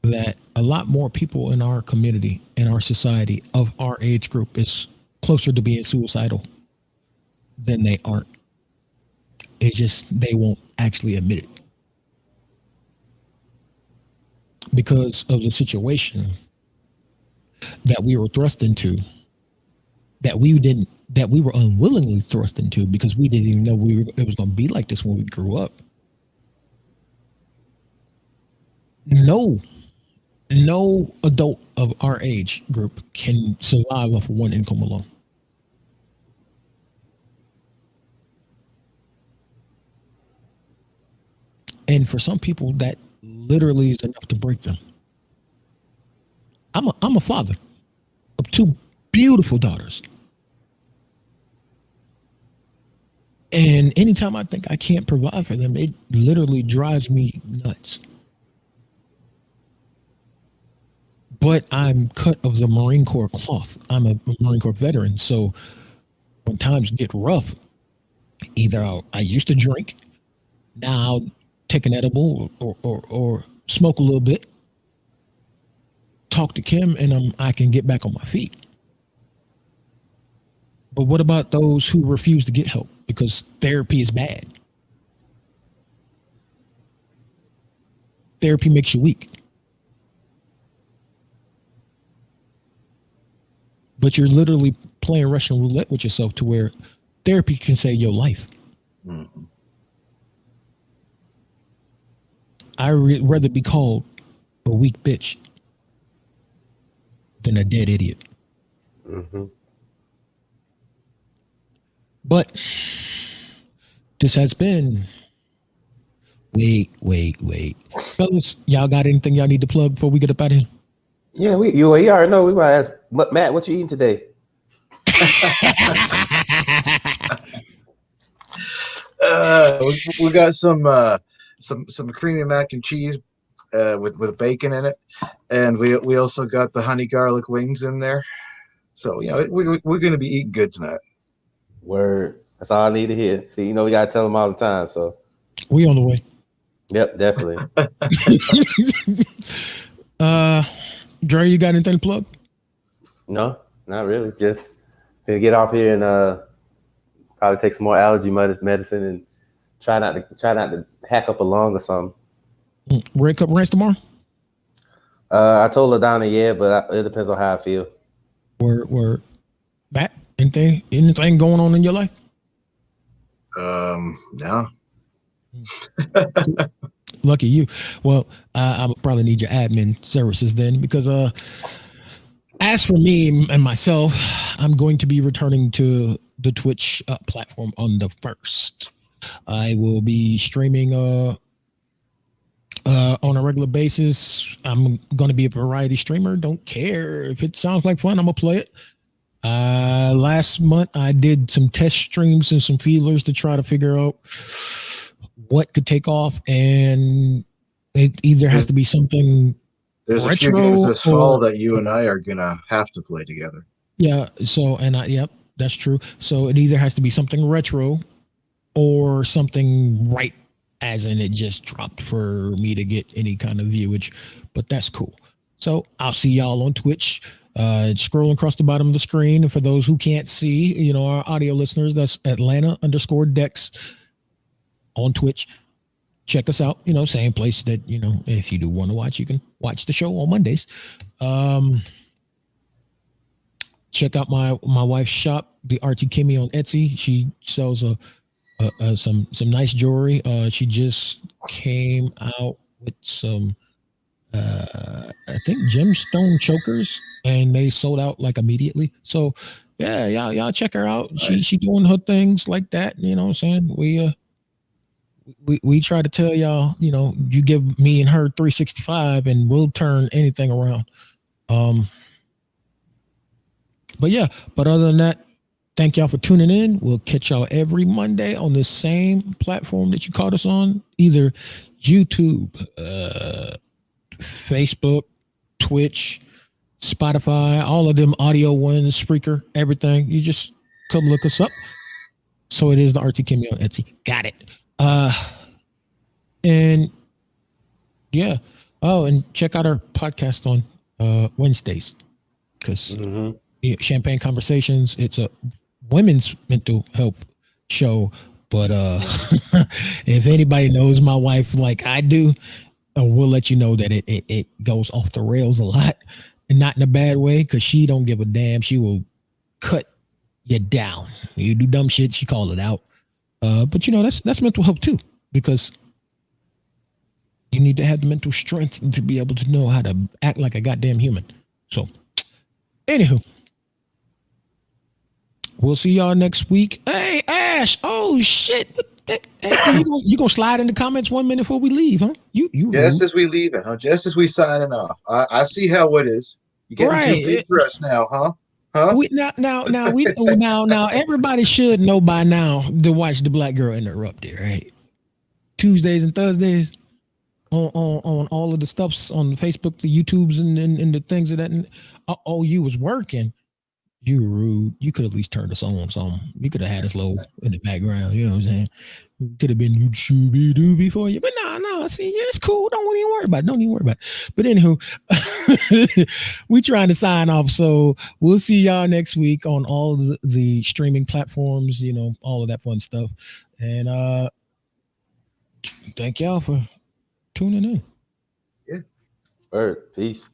that a lot more people in our community, in our society, of our age group is closer to being suicidal than they aren't. It's just they won't actually admit it because of the situation that we were thrust into, that we were unwillingly thrust into, because we didn't even know it was going to be like this when we grew up. No adult of our age group can survive off of one income alone. And for some people, that literally is enough to break them. I'm a father of two beautiful daughters. And anytime I think I can't provide for them, it literally drives me nuts. But I'm cut of the Marine Corps cloth. I'm a Marine Corps veteran. So when times get rough, either I used to drink, now I'll take an edible or smoke a little bit, talk to Kim, and I can get back on my feet. But what about those who refuse to get help because therapy is bad? Therapy makes you weak. But you're literally playing Russian roulette with yourself to where therapy can save your life. Mm-hmm. I'd rather be called a weak bitch than a dead idiot. Mm-hmm. But this has been Wait. Fellas, y'all got anything y'all need to plug before we get up out of here?
Yeah, you already know. We might ask Matt, what you eating today?
We got some creamy mac and cheese with bacon in it, and we also got the honey garlic wings in there. So we're going to be eating good tonight.
Word. That's all I need to hear. See, we gotta tell them all the time. So
We on the way.
Yep, definitely.
Dre, you got anything to plug?
No, not really. Just gonna get off here and probably take some more allergy medicine and try not to hack up a lung or something.
Red Cup Ranch tomorrow?
I told LaDonna, yeah, but it depends on how I feel.
Word. Matt, anything going on in your life?
No.
Lucky you. Well, I would probably need your admin services then, because as for me and myself, I'm going to be returning to the Twitch platform on the 1st. I will be streaming on a regular basis. I'm going to be a variety streamer. Don't care if it sounds like fun. I'm gonna play it. Last month I did some test streams and some feelers to try to figure out what could take off, and it either has to be something
There's a few games this fall that you and I are gonna have to play together.
Yeah. So, yep, that's true. So it either has to be something retro or something right, as in it just dropped for me to get any kind of viewage, but that's cool. So I'll see y'all on Twitch. Scrolling across the bottom of the screen. And for those who can't see, our audio listeners, that's Atlanta_Dex on Twitch. Check us out. Same place that, if you do want to watch, you can watch the show on Mondays. Check out my wife's shop, the Artie Kimmy on Etsy. She sells some nice jewelry. She just came out with some I think gemstone chokers, and they sold out like immediately. So yeah, y'all check her out. Nice. She doing her things like that. You know what I'm saying? We try to tell y'all, you give me and her 365 and we'll turn anything around. But other than that, thank y'all for tuning in. We'll catch y'all every Monday on the same platform that you caught us on, either YouTube, Facebook, Twitch, Spotify, all of them audio ones, Spreaker, everything. You just come look us up. So it is the Artie Kimmy on Etsy. Got it. And yeah. Oh, and check out our podcast on Wednesdays, because Champagne Conversations, it's a women's mental health show. But if anybody knows my wife like I do, we'll let you know that it goes off the rails a lot, and not in a bad way, because she don't give a damn. She will cut you down. You do dumb shit, she call it out. But that's mental health too, because you need to have the mental strength to be able to know how to act like a goddamn human. So, anywho, we'll see y'all next week. Hey, Ash. Oh shit. Hey, you gonna slide in the comments 1 minute before we leave, huh? You
just as we leave it, huh? Just as we signing off. I see how it is. You getting too big for us now, huh? Huh?
Now everybody should know by now to watch the Black Girl Interrupted, right? Tuesdays and Thursdays on all of the stuffs on Facebook, the YouTubes, and the things of that. And you was working. You were rude. You could at least turn us on something. You could have had us low in the background. You know what I'm saying? Could have been shooby dooby for you. But no. See, yeah, it's cool. Don't even worry about it. But anywho, we trying to sign off. So we'll see y'all next week on all the streaming platforms, all of that fun stuff. And thank y'all for tuning in.
Yeah. Peace.